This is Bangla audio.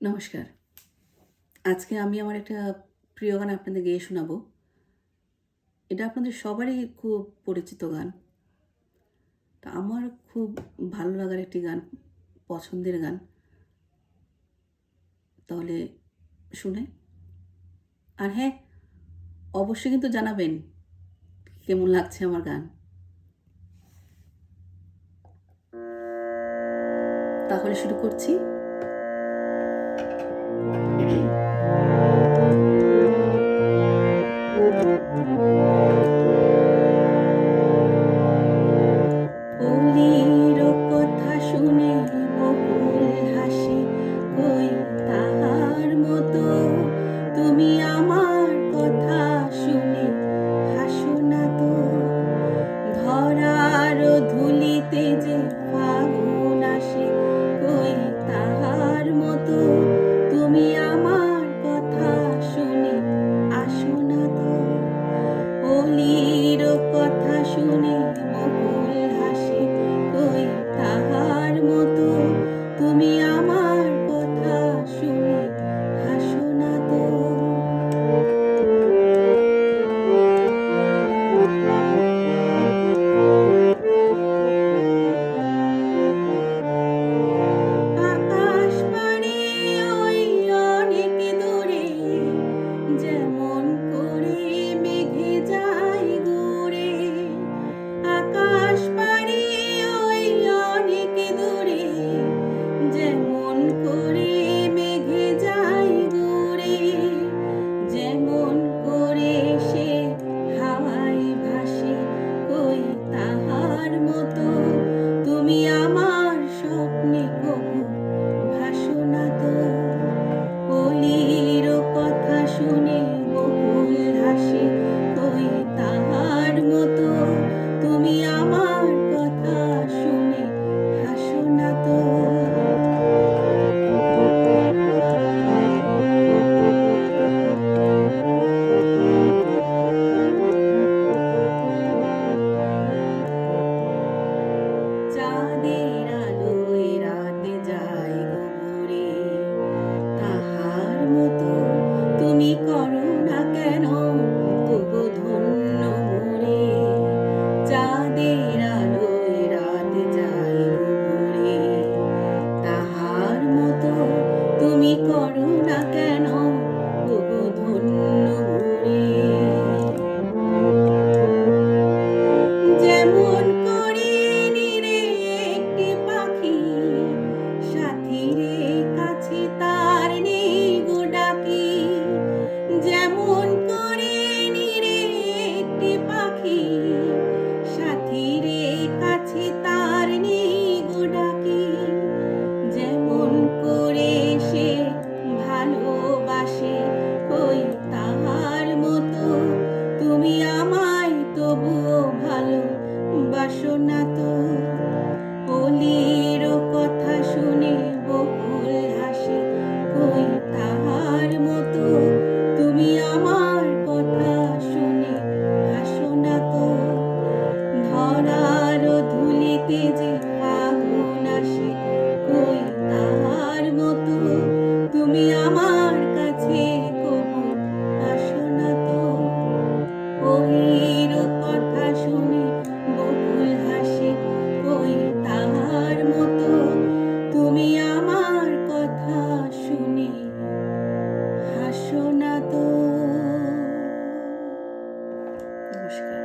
নমস্কার। আজকে আমি আমার একটা প্রিয় গান আপনাদের গেয়ে শোনাবো। এটা আপনাদের সবারই খুব পরিচিত গান। তা আমার খুব ভালো লাগার একটি গান, পছন্দের গান। তাহলে শুনে আর হ্যাঁ, অবশ্যই কিন্তু জানাবেন কেমন লাগছে আমার গান। তাহলে শুরু করছি। অলির কথা শুনে বকুল হাসে, কই তাহার মতো তুমি আমার কথা শুনে হাসো না তো। ধরার ধুলিতে যে ফাগুন আসে, কই তাহার মতো তুমি আমার কথা শুনে আসো না তো। অলির কথা শুনে বকুল হাসে, কই তাহার মতো তুমি আমার কথা শুনে হাসো না তো। আকাশ পানে ওই অনেক দূরে, যেমন করে মেঘে যায় ঘুরে। আকাশ পানে ওই অনেক দূরে, যেমন করে মেঘে যায় ঘুরে। যেমন করে সে হাওয়ায় ভাসে, কই তাহার মতো তুমি আমার স্বপ্নে কবু ভাসো না তো। অলির কথা শুনে বকুল হাসে, কই তাহার মতো তুমি আমার কথা শুনে হাসো না তো। চাঁদের আলোয় রাতে যায় ঘুরে, তাহার মতো তুমি করো না কেন তবু ধন্য মোরে। চাঁদের আলোয় রাতে যায় ঘুরে, তাহার মতো তুমি করো না কেন তবু ধন্য মোরে। যেমন করে নিরে একটি পাখি, সাথীরে কাছে তার নেই গো ডাকি। যেমন করে নিরে একটি পাখি, সাথীরে কাছে তার নেই গো ডাকি। যেমন করে সে ভালোবাসে, কই তাহার মতো তুমি আমায় তবুও ভালোবাসো না তো। অলির কথা শুনে বকুল হাসে, কই তাহার মতো তুমি আমার কথা শুনে হাসো না তো। ধরার ধুলিতে যে ফাগুন আসে, কই তাহার মতো তুমি আমার কাছে কবু আসো না তো। অলির কথা শুনে বকুল হাসে, কই তাহার মতো তুমি আমার কথা শুনে হাসো না তো। নমস্কার।